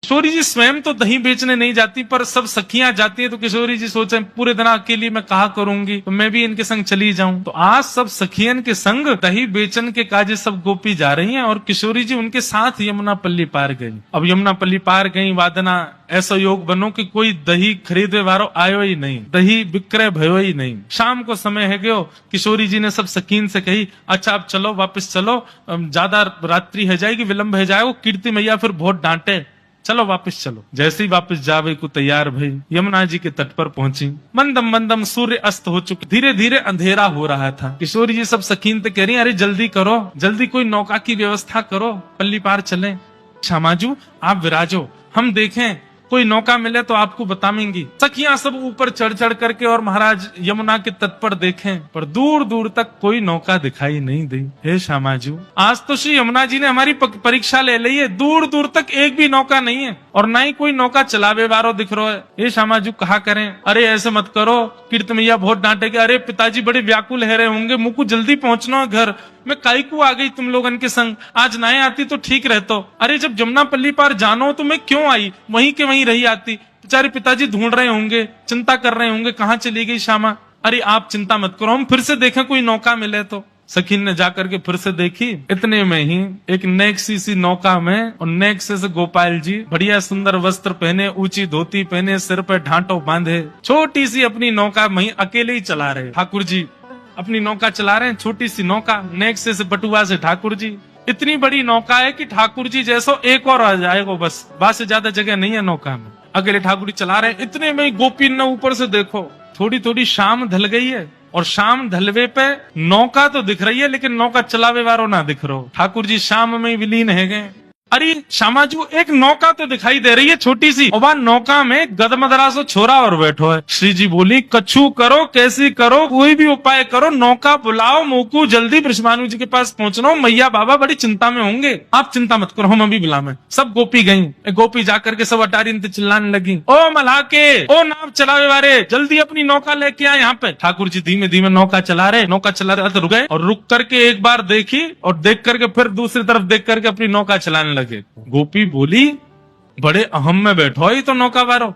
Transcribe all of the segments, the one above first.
किशोरी जी स्वयं तो दही बेचने नहीं जाती, पर सब सखियां जाती हैं, तो किशोरी जी सोचे पूरे दिन अकेली मैं कहा करूंगी, तो मैं भी इनके संग चली जाऊं। तो आज सब सखियन के संग दही बेचन के काजे सब गोपी जा रही हैं और किशोरी जी उनके साथ यमुना पल्ली पार गई। अब यमुना पल्ली पार गई, वादना ऐसा योग बनो कि कोई दही खरीदे वारो आयो ही नहीं, दही विक्रय भयो ही नहीं। शाम को समय है गयो, किशोरी जी ने सब सकीन से कही अच्छा अब चलो, वापस चलो, ज्यादा रात्रि है जाएगी, विलंब है जाएगा, कीर्ति मैया फिर बहुत डांटे, चलो वापस चलो। जैसे ही वापस जावे को तैयार भई, यमुना जी के तट पर पहुंची। मंदम मंदम सूर्य अस्त हो चुका, धीरे धीरे अंधेरा हो रहा था। किशोरी जी सब सकीन से कह रही अरे जल्दी करो, जल्दी कोई नौका की व्यवस्था करो, पल्ली पार चले। क्षमाजू आप विराजो, हम देखें कोई नौका मिले तो आपको बताएंगी। सखियां सब ऊपर चढ़ चढ़ करके और महाराज यमुना के तट पर देखें, पर दूर दूर तक कोई नौका दिखाई नहीं दी। हे श्यामाजू, आज तो श्री यमुना जी ने हमारी परीक्षा ले ली है, दूर दूर तक एक भी नौका नहीं है और ना ही कोई नौका चलावे वारो दिख रहा है। हे श्यामाजू कहा करें, अरे ऐसे मत करो, कीर्ति मैया बहुत डांटेगी, अरे पिताजी बड़े व्याकुल है रहे होंगे, मुझको जल्दी पहुंचना है घर, मैं काईकू आ गई तुम लोगन के संग, आज ना आती तो ठीक रहतो। अरे जब जमुना पल्ली पार जानो तो मैं क्यों आई, वहीं के वहीं रही आती। बेचारे पिताजी ढूंढ रहे होंगे, चिंता कर रहे होंगे, कहाँ चली गई श्यामा। अरे आप चिंता मत करो, हम फिर से देखें कोई नौका मिले तो। सखी ने जाकर के फिर से देखी, इतने में ही एक नेक्सी सी नौका में, और नेक्से से गोपाल जी बढ़िया सुंदर वस्त्र पहने, ऊंची धोती पहने, सिर पर ढांटो बांधे, छोटी सी अपनी नौका वहीं अकेले ही चला रहे। ठाकुर जी अपनी नौका चला रहे हैं, छोटी सी नौका, नेक्से से बटुआ से ठाकुर जी। इतनी बड़ी नौका है कि ठाकुर जी जैसो एक और आ जाएगा, बस बात से ज्यादा जगह नहीं है नौका में। अकेले ठाकुर जी चला रहे हैं, इतने में गोपी ने ऊपर से देखो, थोड़ी थोड़ी शाम ढल गई है और शाम ढलवे पे नौका तो दिख रही है लेकिन नौका चलावे वालों ना दिख रहा। ठाकुर जी शाम में विलीन है गए। अरे श्यामाजू एक नौका तो दिखाई दे रही है छोटी सी, और वह नौका में गदमदरा सो छोरा और बैठो है। श्री जी बोली कछु करो, कैसी करो, कोई भी उपाय करो, नौका बुलाओ, मोकू जल्दी ब्रह्मानु जी के पास पहुंचना, मैया बाबा बड़ी चिंता में होंगे, आप चिंता मत करो, हम अभी बुलावे। सब गोपी गई, गोपी जाकर के सब अटारी चिल्लाने लगी, ओ मलाके, ओ नाव चलावे वाले, जल्दी अपनी नौका लेके आए यहाँ पे। ठाकुर जी धीमे धीमे नौका चला रहे, नौका चला रहे तो रुक गए, और रुक करके एक बार देखी और देख करके फिर दूसरी तरफ देख करके अपनी नौका चलाने लगे। गोपी बोली बड़े अहम में बैठो ही तो नौका वारो,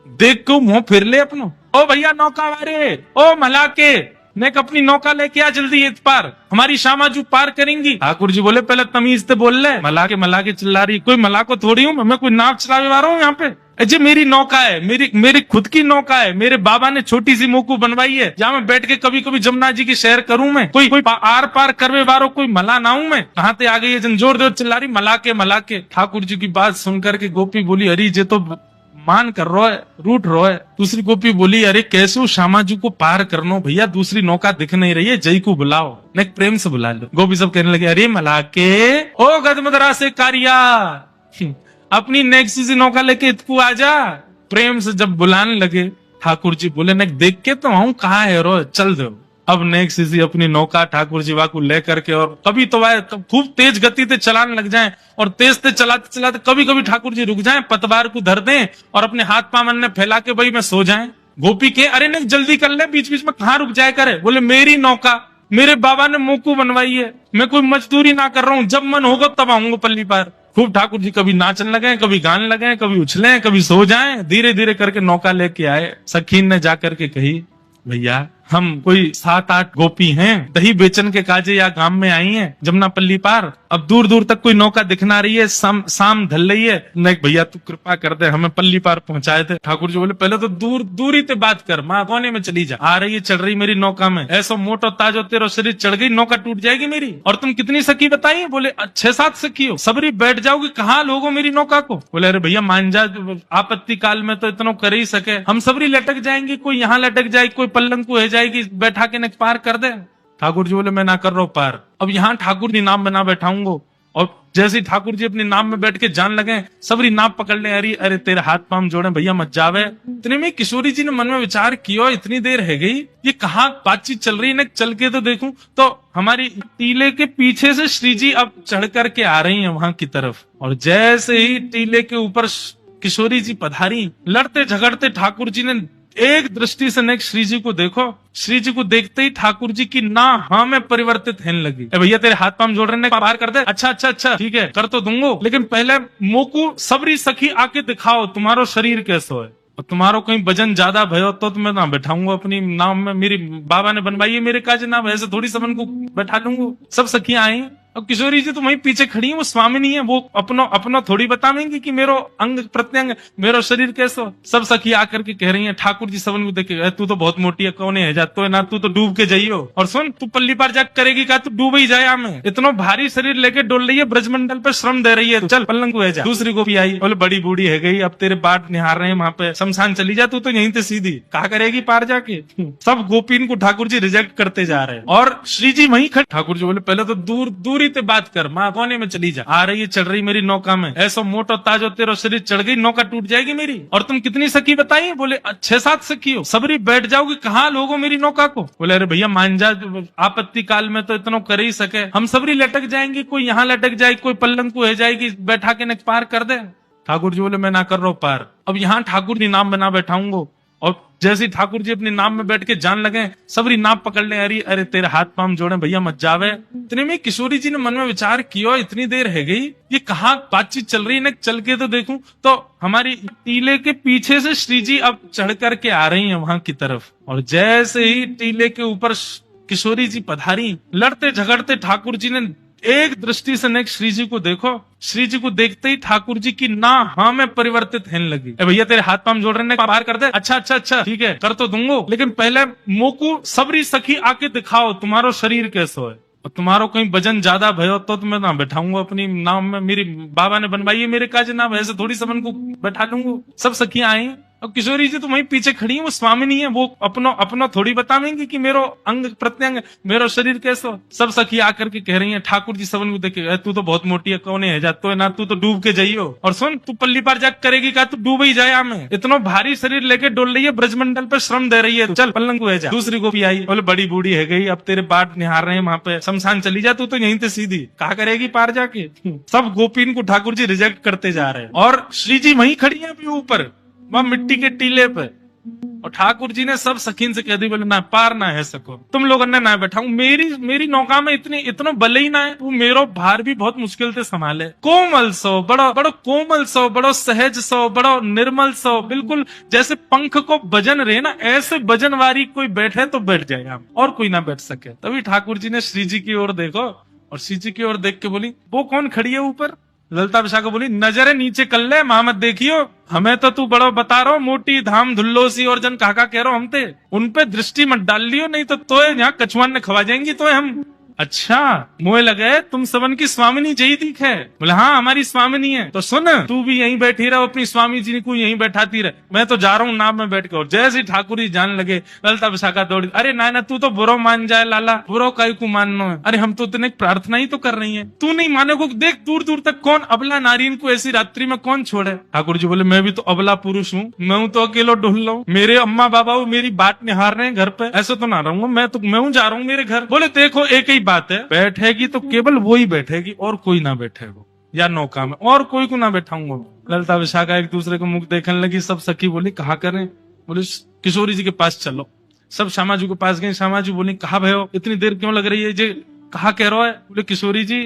देख को मुंह फिर ले अपनो, ओ भैया नौका वारे, ओ मलाके, ने अपनी नौका लेके आ जल्दी, इस पार हमारी श्यामाजू पार करेंगी। ठाकुर जी बोले पहले तमीज से बोल ले, मलाके चिल्ला रही, कोई मलाको थोड़ी हूँ मैं, कोई नाव चलावे वाला हूँ यहाँ पे। जी मेरी नौका है, मेरी खुद की नौका है, मेरे बाबा ने छोटी सी मोकू बनवाई है, जहाँ मैं बैठ के कभी कभी जमुना जी की सैर करूं मैं, कोई आर पार करवे वारो कोई मला ना हूं मैं। कहाँ से आ गई है जन जोर जोर चिल्ला रही, मलाके। ठाकुर जी की बात सुनकर के गोपी बोली अरे जे तो मान कर रो है, रूठ रो है। दूसरी गोपी बोली अरे कैसे श्यामाजू को पार करनो भैया, दूसरी नौका दिख नहीं रही है, जय को बुलाओ, ने प्रेम से बुला लो। गोपी सब कहने लगे अरे मलाके, ओ गदमदरा से कारिया, अपनी नेक्सी सी नौका लेके इतकू आजा। प्रेम से जब बुलाने लगे, ठाकुर जी बोले नेक देख के तो आऊं, कहाँ है रो, चल दो। अब नेक्सी सी अपनी नौका ठाकुर जी वाकू लेकर के, और कभी तो वह खूब तेज गति से चलाने लग जाएं, और तेज से चलाते चलाते कभी कभी ठाकुर जी रुक जाएं, पतवार को धर दें और अपने हाथ पामन ने फैला के भाई में सो जाएं। गोपी के अरे नेक जल्दी कर ले, बीच बीच में कहाँ रुक जाए करे। बोले मेरी नौका, मेरे बाबा ने मोकू बनवाई है, मैं कोई मजदूरी ना कर रहा हूँ, जब मन होगा तब आऊंगा पल्ली पार। खूब ठाकुर जी कभी नाचने लगे, कभी गाने लगे, कभी उछले, कभी सो जाएं। धीरे धीरे करके नौका लेके आए। सखीन ने जाकर के कही भैया हम कोई 7-8 गोपी हैं, दही बेचन के काजे या गांव में आई हैं जमुना पल्ली पार, अब दूर दूर तक कोई नौका दिखना रही है, शाम ढल रही है, नहीं भैया तू कृपा कर दे, हमें पल्ली पार पहुंचाए थे। ठाकुर जी बोले पहले तो दूरी ते बात कर, माँ कोने में चली जा, आ रही है चढ़ रही मेरी नौका में, ऐसा मोटो ताजो तेरो शरीर चढ़ गई, नौका टूट जाएगी मेरी। और तुम कितनी सखी बताई? बोले 6-7 सखी हो, सबरी बैठ जाओगी, कहाँ लोगो मेरी नौका को। बोले अरे भैया मान जा, आपत्ति काल में तो इतना कर ही सके, हम सबरी लटक जाएंगी, कोई यहाँ लटक जाएगी, कोई पल्लंग को है जाएगी, बैठा के पार कर दे। ठाकुर जी बोले मैं ना कर रहा हूं पार, अब यहाँ ठाकुर जी नाम में ना बैठाऊंगा। और जैसे ठाकुर जी अपने नाम में बैठ के जान लगे, सबरी नाम पकड़ ले, अरे अरे तेरे हाथ पांव जोड़े भैया मत जावे। इतने में किशोरी जी ने मन में विचार किया, इतनी देर है गई, ये कहाँ बातचीत चल रही है, चल के तो देखूं। तो हमारी टीले के पीछे से श्री जी अब चढ़ करके आ रही है वहां की तरफ, और जैसे ही टीले के ऊपर किशोरी जी पधारी, लड़ते झगड़ते ठाकुर जी ने एक दृष्टि से नेक श्री जी को देखो। श्री जी को देखते ही ठाकुर जी की ना हाँ में परिवर्तित होने लगी। ए भैया तेरे हाथ पांव जोड़ रहे हैं, बाहर कर दे। अच्छा अच्छा अच्छा ठीक है कर तो दूंगो, लेकिन पहले मोकू सबरी सखी आके दिखाओ तुम्हारो शरीर कैसो है। और तुम्हारो कहीं वजन ज्यादा भयो तो मैं ना बैठाऊंगा अपनी नाम में, मेरी बाबा ने बनवाई है मेरे काज नाम, ऐसे थोड़ी सबन को बैठा लूंगा। सब सखियां आई। और किशोरी जी तो वहीं पीछे खड़ी है, वो स्वामिनी है, वो अपनो थोड़ी बतावेंगी कि मेरो अंग प्रत्यंग मेरो शरीर कैसो। सब सखी आकर के कह रही हैं ठाकुर जी सबन को देखे, तू तो बहुत मोटी है, कौन है जातो है ना, तू तो डूब के जाइयो। और सुन तू पल्ली पार जा करेगी का, तू डूब ही जाए में, इतना भारी शरीर लेके डोल रही है, ब्रजमंडल पे श्रम दे रही है, चल पलंग को है जा। दूसरी गोपी आई, बोले बड़ी बूढ़ी है गई, अब तेरे बाट निहार रहे हैं वहां पे, शमशान चली जा तू तो यहीं से सीधी, कहा करेगी पार जाके। सब गोपीन को ठाकुर जी रिजेक्ट करते जा रहे हैं और श्री जी वहीं खड़े। ठाकुर जी बोले पहले तो दूरी से बात कर, माँ कोने में चली जा, आ रही है चढ़ रही मेरी नौका में, ऐसा मोटो ताजो तेरो शरीर चढ़ गई, नौका टूट जाएगी मेरी। और तुम कितनी सखी बताई? बोले 6-7 सखी हो, सबरी बैठ जाओगी, कहाँ लोगो मेरी नौका को। बोले अरे भैया मान जा, आपत्ति काल में तो इतना कर ही सके, हम सबरी लटक जाएंगे, कोई यहाँ लटक जाएगी, कोई पल्लंग को है जाएगी, बैठा के न पार कर दे। ठाकुर जी बोले मैं ना कर रहा हूँ पार, अब यहाँ ठाकुर जी नाम में ना बैठाऊंगो। और जैसे ही ठाकुर जी अपने नाम में बैठ के जान लगे, सबरी नाप पकड़ ले, अरे अरे तेरे हाथ पांव जोड़े भैया मत जावे। इतने में किशोरी जी ने मन में विचार किया, इतनी देर है गई, ये कहाँ बातचीत चल रही है, चल के तो देखूं। तो हमारी टीले के पीछे से श्री जी अब चढ़ करके आ रही है वहां की तरफ, और जैसे ही टीले के ऊपर किशोरी जी पधारी, लड़ते झगड़ते ठाकुर जी ने एक दृष्टि से नेक श्री जी को देखो। श्री जी को देखते ही ठाकुर जी की ना हाँ में परिवर्तित होने लगी। ए भैया तेरे हाथ पांव जोड़ रहे हैं, बाहर कर दे। अच्छा अच्छा अच्छा ठीक है कर तो दूंगो, लेकिन पहले मोकू सबरी सखी आके दिखाओ तुम्हारो शरीर कैसो है। और तुम्हारो कहीं वजन ज्यादा भयो तो मैं ना बैठाऊंगा अपनी नाम में, मेरी बाबा ने बनवाई है मेरे काज नाम, ऐसे थोड़ी सबन को बैठा लूंगा। सब सखियां आई। और किशोरी जी तो वहीं पीछे खड़ी है, वो स्वामिनी है, वो अपनो थोड़ी बतावेंगी कि मेरो अंग प्रत्यंग मेरो शरीर कैसो। सब सखी आकर के कह रही हैं ठाकुर जी सबन को देखे, तू तो बहुत मोटी है, कौन है जातो है ना, तू तो डूब के जाइयो। और सुन तू पल्ली पार जा करेगी का, तू डूब ही जाए में, इतना भारी शरीर लेके डोल रही है, ब्रजमंडल पे श्रम दे रही है, चल पलंग को है जा। दूसरी गोपी आई, बोले बड़ी बूढ़ी है गई, अब तेरे बाट निहार रहे हैं वहां पे, शमशान चली जा तू तो यहीं से सीधी, कहा करेगी पार जाके। सब गोपीन को ठाकुर जी रिजेक्ट करते जा रहे हैं और श्री जी वहीं खड़ी है अभी ऊपर वह मिट्टी के टीले पे। और ठाकुर जी ने सब सखीन से कह दी, बोले ना पार ना है सको, तुम लोगों ने ना बैठाऊं, मेरी नौका में इतनो बल ही ना है, वो मेरो भार भी बहुत मुश्किल से संभाले। कोमल सो बड़ो कोमल सो, बड़ो सहज सो, बड़ो निर्मल सो, बिल्कुल जैसे पंख को वजन रहे ना, ऐसे वजन वारी कोई बैठे तो बैठ जाए हम, और कोई ना बैठ सके। तभी ठाकुर जी ने श्री जी की ओर देखो और श्री जी की ओर देख के बोली, वो कौन खड़ी है ऊपर? ललिता विशाखा बोली, नजरे नीचे कर ले, मोहम्मद देखियो, हमें तो तू बड़ो बता रहा मोटी धाम धुल्लो सी और जन काका कह रहा हम ते, उन पे दृष्टि मत डाल लियो, नहीं तो यहाँ कछुआन ने खवा जाएंगी तो हम। अच्छा मोए लगे तुम सबन की स्वामिनी जई दिख है। बोले हाँ हमारी स्वामिनी है। तो सुन तू भी यहीं बैठी रहो, अपनी स्वामी जी को यहीं बैठाती रहे, मैं तो जा रहा हूँ नाम में बैठ के। और जैसे ही ठाकुर जी जाने लगे, ललिता विशाखा दौड़ी, अरे ना तू तो बुरो मान जाए लाला, बुरो काई को मानना है, अरे हम तो इतने प्रार्थना ही तो कर रही है, तू नहीं मानेगो, देख दूर दूर तक कौन अबला नारीन को ऐसी रात्रि में कौन छोड़े। ठाकुर जी बोले मैं भी तो अबला पुरुष हूँ, मैं हूँ तो अकेलो ढूंढ लो, मेरे अम्मा बाबा मेरी बात निहार रहे हैं घर पे, ऐसे तो ना रहूंगा मैं हूँ जा रहा हूँ मेरे घर। बोले देखो एक ही बात है, बैठेगी तो केवल वो ही बैठेगी और कोई ना बैठेगा, या नौका में और कोई को ना बैठाऊंगा। ललिता विशाखा एक दूसरे को मुख देखने लगी। सब सखी बोली कहा करें? बोले किशोरी जी के पास चलो। सब श्यामा जी के पास गए। श्यामा जी बोली कहा भयो इतनी देर क्यों लग रही है जी, कहा कह रहा है? बोले किशोरी जी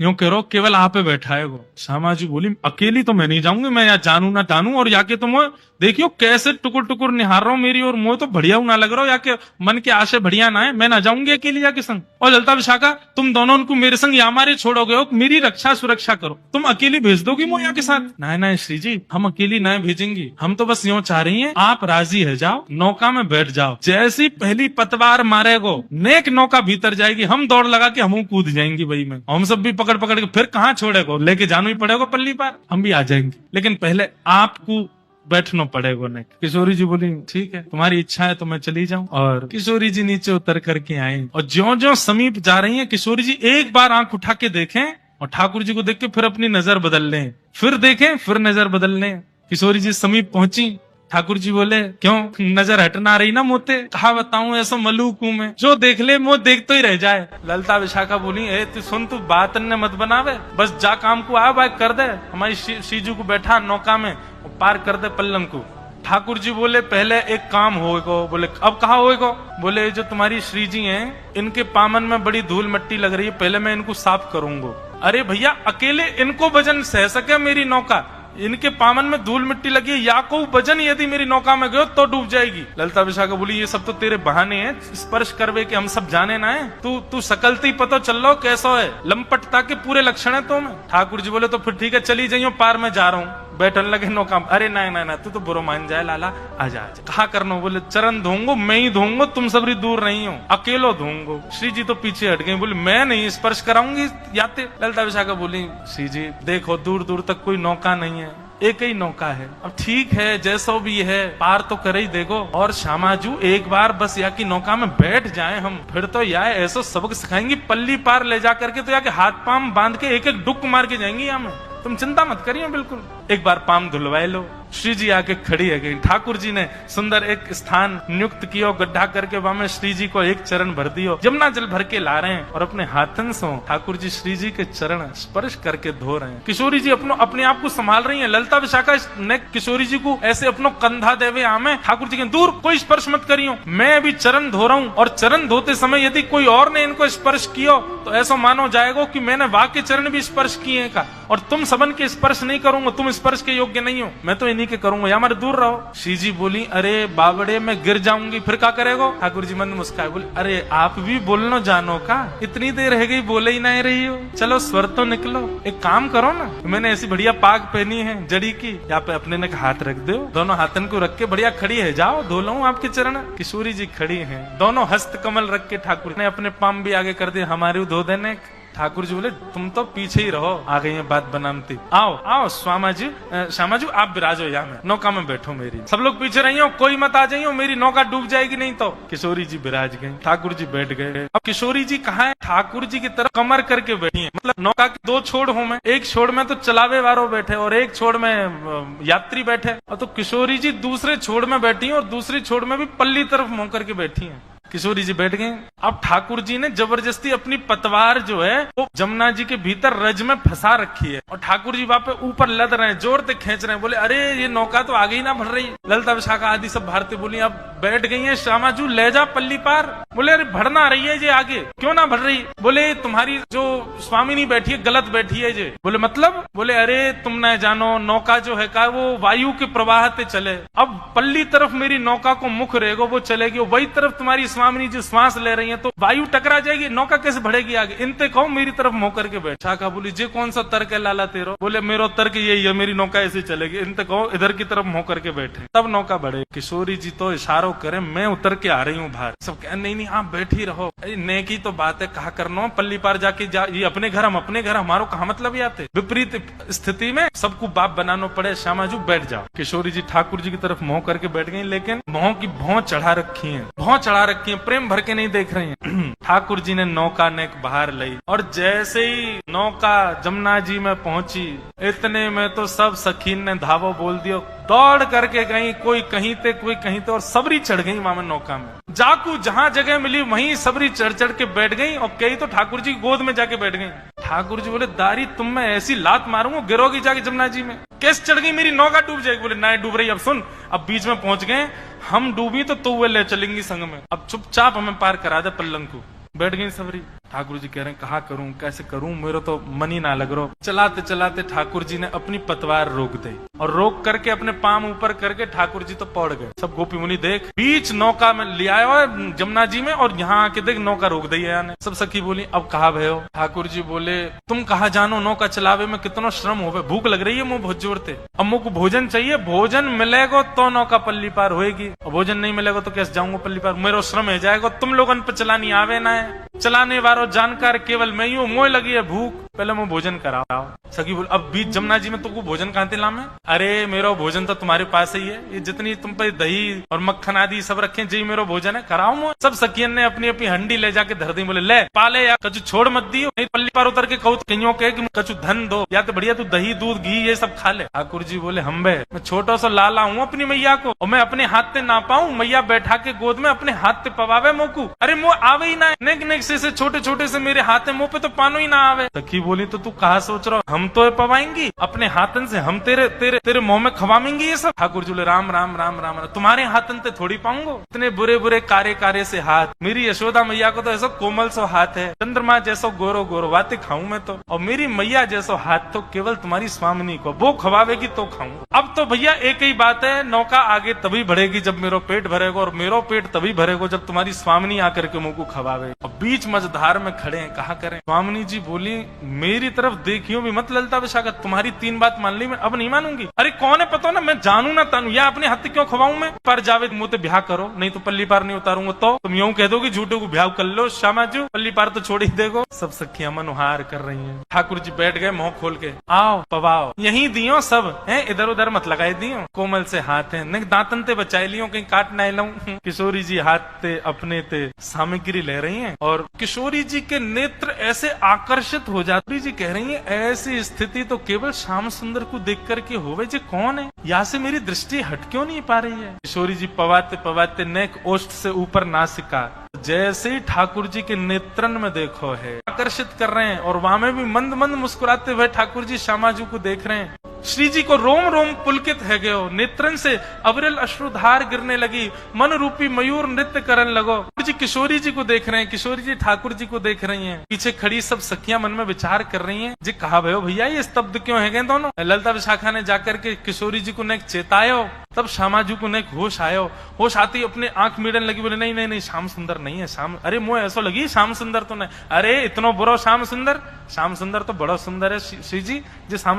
यूं कह रहा केवल आप पे बैठा है वो। श्यामा जी बोली अकेली तो मैं नहीं जाऊंगी, मैं यहाँ जानू ना जानू, और याके तो मैं देखियो कैसे टुकुर टुकुर निहार रहा हूँ मेरी, और मुझे तो बढ़िया ना लग रहा हो, याके मन के आशय बढ़िया ना है, मैं ना जाऊंगी अकेली जाके संग। और ललिता विशाखा तुम दोनों उनको मेरे संग यहाँ मारे छोड़ोगे हो, मेरी रक्षा सुरक्षा करो, तुम अकेली भेज दोगी मुझे यहाँ के साथ? नहीं श्री जी हम अकेली नहीं भेजेंगी, हम तो बस यूं चाह रही है आप राजी है जाओ, नौका में बैठ जाओ, जैसी पहली पतवार मारेगो नेक नौका भीतर जाएगी, हम दौड़ लगा के हम कूद जाएंगी भाई में, हम सब भी पकड़ के फिर कहाँ छोड़ेगो, लेके जाना ही पड़ेगा पल्ली पार, हम भी आ जाएंगे, लेकिन पहले आपको बैठना पड़ेगा। नहीं किशोरी जी बोली ठीक है तुम्हारी इच्छा है तो मैं चली जाऊं। और किशोरी जी नीचे उतर करके आई, और ज्यों-ज्यों समीप जा रही हैं किशोरी जी एक बार आंख उठा के देखें और ठाकुर जी को देख के फिर अपनी नजर बदल लें, फिर देखें फिर नजर बदल लें। किशोरी जी समीप पहुंची। ठाकुर जी बोले क्यों नजर हटना रही ना मोते? कहा बताऊं ऐसा मलूक हूं मैं, जो देख ले वो देख तो ही रह जाए। ललिता विशाखा बोली ए तू सुन, तू बात न मत बनावे, बस जा काम को आ बात कर दे, हमारी शीजू को बैठा नौका में पार कर दे पल्लम को। ठाकुर जी बोले पहले एक काम होएगा। बोले अब कहा होएगा? बोले जो तुम्हारी श्री जी हैं, इनके पामन में बड़ी धूल मिट्टी लग रही है, पहले मैं इनको साफ करूंगा। अरे भैया, अकेले इनको वजन सह सके मेरी नौका? इनके पामन में धूल मिट्टी लगी है, या को वजन यदि मेरी नौका में गयो तो डूब जाएगी। ललिता विशाखा बोली ये सब तो तेरे बहाने हैं, स्पर्श करवे के हम सब जाने ना है। तू सकलती पता चल लो कैसा है, लंपटता के पूरे लक्षण है तो में। ठाकुर जी बोले तो फिर ठीक है, चली जाइयो, पार में जा रहा हूँ। बैठन लगे नौका। अरे नहीं नहीं, तू तो बुरो मान जाए लाला, आजा आजा। कहा करना? बोले चरण धोंगो, मैं ही धोंगो, तुम सबरी दूर नहीं हो, अकेलो धोंगो। श्री जी तो पीछे हट गई, बोले मैं नहीं स्पर्श कराऊंगी याते। ललिता विशाखा बोली श्री जी देखो, दूर दूर तक कोई नौका नहीं है, एक ही नौका है। अब ठीक है, जैसा भी है, पार तो कर ही देगो। और श्यामाजू एक बार बस या की नौका में बैठ जाए हम, फिर तो या ऐसा सबक सिखाएंगी, पल्ली पार ले जा करके तो या के हाथ पाम बांध के एक एक डुक मार के जाएंगी यहाँ में। तुम चिंता मत करिए, बिल्कुल एक बार पाम धुलवाए लो। श्री जी आके खड़ी है गई। ठाकुर जी ने सुंदर एक स्थान नियुक्त किया, गड्ढा करके वहां में श्री जी को एक चरण भर दियो। यमुना जल भर के ला रहे हैं और अपने हाथन से ठाकुर जी श्री जी के चरण स्पर्श करके धो रहे हैं। किशोरी जी अपने आप को संभाल रही है। ललिता विशाखा ने किशोरी जी को ऐसे अपनो कंधा देवे आमे। ठाकुर जी के दूर, कोई स्पर्श मत करियो, मैं अभी चरण धो रहा हूँ। और चरण धोते समय यदि कोई और ने इनको स्पर्श किया तो ऐसा मानो जाएगा कि मैंने वाह के चरण भी स्पर्श किए का, और तुम सबन के स्पर्श नहीं करूंगा, तुम स्पर्श के योग्य नहीं हो, मैं तो इन्हीं के करूंगा, या हमारे दूर रहो। श्री जी बोली अरे बाबड़े मैं गिर जाऊंगी, फिर क्या करेगा? ठाकुर जी मन मुस्काए, बोले अरे आप भी बोलनो जानो का, इतनी देर रह गई बोले ही नहीं रही हो, चलो स्वर तो निकलो, एक काम करो ना, मैंने ऐसी बढ़िया पाग पहनी है जड़ी की, यहाँ पे अपने ने हाथ रख दो, दोनों हाथन को रख के बढ़िया खड़ी है, जाओ धो लो आपके चरण। किशोरी जी खड़ी है, दोनों हस्त कमल रख के ठाकुर ने अपने पाम भी आगे कर दिए, हमारे धो देने। ठाकुर जी बोले तुम तो पीछे ही रहो, आ गई है बात बनाती, आओ आओ श्यामा जी आप विराजो यहाँ में, नौका में बैठो मेरी, सब लोग पीछे रही हो, कोई मत आ जाइयो, मेरी नौका डूब जाएगी नहीं तो। किशोरी जी विराज गई, ठाकुर जी बैठ गए। अब किशोरी जी कहाँ है? ठाकुर जी की तरफ कमर करके बैठी है, मतलब नौका के दो छोड़ हूं मैं, एक छोड़ में तो चलावे वालों बैठे और एक छोड़ में यात्री बैठे, और तो किशोरी जी दूसरे छोड़ में बैठी है और दूसरी छोड़ में भी पल्ली तरफ मुंह करके बैठी है। किशोरी जी बैठ गए। अब ठाकुर जी ने जबरदस्ती अपनी पतवार जो है वो जमुना जी के भीतर रज में फंसा रखी है और ठाकुर जी वहां पे ऊपर लद रहे हैं, जोर से खींच रहे हैं। बोले अरे ये नौका तो आगे ही ना बढ़ रही। ललिता विशाखा आदि सब भारतीय बोली अब बैठ गई है, श्यामाजू ले जा पल्ली पार। बोले अरे बढ़ना रही है ये आगे, क्यों ना बढ़ रही? बोले तुम्हारी जो स्वामिनी बैठी है गलत बैठी है ये। बोले मतलब? बोले अरे तुम न जानो नौका जो है का वो वायु के प्रवाह से चले, अब पल्ली तरफ मेरी नौका को मुख रहेगा वो चलेगी, वही तरफ तुम्हारी स्वामिनी जो श्वास ले रही है तो वायु टकरा जाएगी, नौका कैसे बढ़ेगी आगे? इनते कहो मेरी तरफ मुंह करके बैठ। शाखा बोली जे कौन सा तर्क है लाला तेरो? बोले मेरो तर्क यही है, मेरी नौका ऐसे चलेगी, इनते कहो इधर की तरफ मुंह करके बैठे तब नौका बढ़े। किशोरी जी तो इशारों करे मैं उतर के आ रही हूँ बाहर, सब कह नहीं नहीं आप बैठी रहो, नेकी तो बात है, कहा करना पल्ली पार जाके ये अपने घर हम अपने घर, हमारो कहा मतलब ही आते। विपरीत स्थिति में सबको बाप बनाना पड़े, श्यामाजू बैठ जाओ। किशोरी जी ठाकुर जी की तरफ मुंह करके बैठ गई, लेकिन मुंह की भौं चढ़ा रखी है, भौं चढ़ा रखी है, प्रेम भर के नहीं देख रही हैं। ठाकुर जी ने नौका नेक बाहर लाई और जैसे ही नौका जमुना जी में पहुंची इतने में तो सब सखीन ने धावो बोल दियो, दौड़ करके गई, कोई कहीं ते कोई कहीं ते, और सबरी चढ़ गई वहां में नौका में। जाकू जहां जगह मिली वहीं सबरी चढ़ चढ़ के बैठ गई और कई तो ठाकुर जी की गोद में जाके बैठ गई। ठाकुर जी बोले दारी तुम मैं ऐसी लात मारूंगा गिरोगी जाके जमुना जी में, कैसे चढ़ गई, मेरी नौका डूब जाएगी। बोले नहीं डूब रही, अब सुन अब बीच में पहुंच गए, हम डूबी तो वे ले चलेंगी संग में, अब चुपचाप हमें पार करा दे पल्लंग को। बैठ गई सबरी। ठाकुर जी कह रहे हैं कहा करूं कैसे करूं, मेरा तो मन ही ना लग रहा। चलाते चलाते ठाकुर जी ने अपनी पतवार रोक दी और रोक करके अपने पाम ऊपर करके ठाकुर जी तो पौड़ गए। सब गोपी मुनि देख बीच नौका में ले आया है जमुना जी में और यहाँ आके देख नौका रोक दी है। सब सखी बोली अब कहा भयो? ठाकुर जी बोले तुम कहा जानो, नौका चलावे में कितना श्रम होवे, भूख लग रही है मुंह बहुत जोर से, अब मुझ को भोजन चाहिए, भोजन मिलेगा तो नौका पल्ली पार होएगी, और भोजन नहीं मिलेगा तो कैसे जाऊंगा पल्ली पार, मेरा श्रम है जाएगा, तुम लोगन पे चलानी आवे ना है, चलाने वालों जानकार केवल मैं ही हूँ, मोह लगी है भूख, पहले मैं भोजन कराओ। सखी बोल अब बीच जमुना जी में तुमको भोजन कहाँ ला में? अरे मेरा भोजन तो तुम्हारे पास ही है, ये जितनी तुम पे दही और मक्खन आदि सब रखे जी मेरा भोजन है, कराओ मुझे। सब सखियन ने अपनी अपनी हंडी ले जाके धर दी। बोले ले पाले या कचू छोड़ मत दियो, नहीं पल्ली पार उतर के कहूँ कहीं कहे कि कचू धन दो, या तो बढ़िया तू दही दूध घी ये सब खा ले। ठाकुर जी बोले हम बे मैं छोटा सा लाला हूँ अपनी मैया को, और मैं अपने हाथ से ना पाऊं, मैया बैठा के गोद में अपने हाथ से पवावे मोकू, अरे मुँह आवे ही ना, नेक नेक से छोटे छोटे से मेरे हाथ है मुंह पे तो पानो ही ना आवे। सखी जी बोली तो तू कहा सोच रहा हम तो ये पवाएंगी अपने हाथन से, हम तेरे तेरे तेरे मुंह में खवाएंगे ये सब। ठाकुर जी बोले राम राम राम राम, तुम्हारे हाथन से थोड़ी पाऊंगो, इतने बुरे बुरे कार्य कार्य से हाथ। मेरी यशोदा मैया को तो ऐसा कोमल सो हाथ है, चंद्रमा जैसो गोरो गोरो, बातें खाऊं मैं तो। और मेरी मैया जैसो हाथ तो केवल तुम्हारी स्वामिनी को, वो खवावेगी तो खाऊं। अब तो भैया एक ही बात है, नौका आगे तभी बढ़ेगी जब मेरो पेट भरेगा, और मेरो पेट तभी भरेगा जब तुम्हारी स्वामिनी आकर के मुंह को खवावे। और बीच मझधार में खड़े हैं, कहा करें। स्वामिनी जी बोली मेरी तरफ देखियो भी मत ललता विशाखा, तुम्हारी 3 बात मान ली, मैं अब नहीं मानूंगी। अरे कौन है पता ना, मैं जानू ना तानू, या अपने हाथ क्यों खवाऊं मैं। पर जावेद मुंह ब्याह करो, नहीं तो पल्ली पार नहीं उतारूंगा। तो तुम यूं कह दोगे झूठे को ब्याह कर लो श्यामाजू, पल्ली पार तो छोड़ ही देगो। सब सखियां मनोहार कर रही हैं। ठाकुर जी बैठ गए मुंह खोल के, आओ पवाओ, यही दियो सब है, इधर उधर मत लगाए दियो। कोमल से हाथ है, नहीं दांतन ते बचाए लियो, कहीं काट ना लाऊं। किशोरी जी हाथ ते अपने ते सामग्री ले रही हैं, और किशोरी जी के नेत्र ऐसे आकर्षित हो जाती जी कह रही है ऐसी स्थिति तो केवल श्याम सुंदर को देख करके होवे, जी कौन है, यहाँ से मेरी दृष्टि हट क्यों नहीं पा रही है। किशोरी जी पवाते पवाते नेक ओष्ठ से ऊपर नासिका, जैसे ही ठाकुर जी के नेत्रन में देखो है आकर्षित कर रहे हैं, और वहां में भी मंद मंद मुस्कुराते हुए ठाकुर जी श्यामाजू को देख रहे हैं। श्री जी को रोम रोम पुलकित है गयो, नेत्रन से अविरल अश्रुधार गिरने लगी, मन रूपी मयूर नृत्य करने लगो। जी किशोरी जी को देख रहे हैं, किशोरी जी ठाकुर जी को देख रही हैं, पीछे खड़ी सब सखियां मन में विचार कर रही हैं, जी कहा भयो भैया ये स्तब्ध क्यों है दोनों। ललता विशाखा ने जाकर के किशोरी जी को नेक चेतायो, तब श्यामाजू को नेक होश आयो। होश आती अपने आंख मीड़न लगी, बोले नहीं नहीं नहीं श्याम सुंदर नहीं है। श्याम, अरे मुझे ऐसा लगी श्याम सुंदर तो नहीं, अरे इतना बुरा श्याम सुंदर, श्याम सुंदर तो बड़ा सुंदर है श्री जी, जो श्याम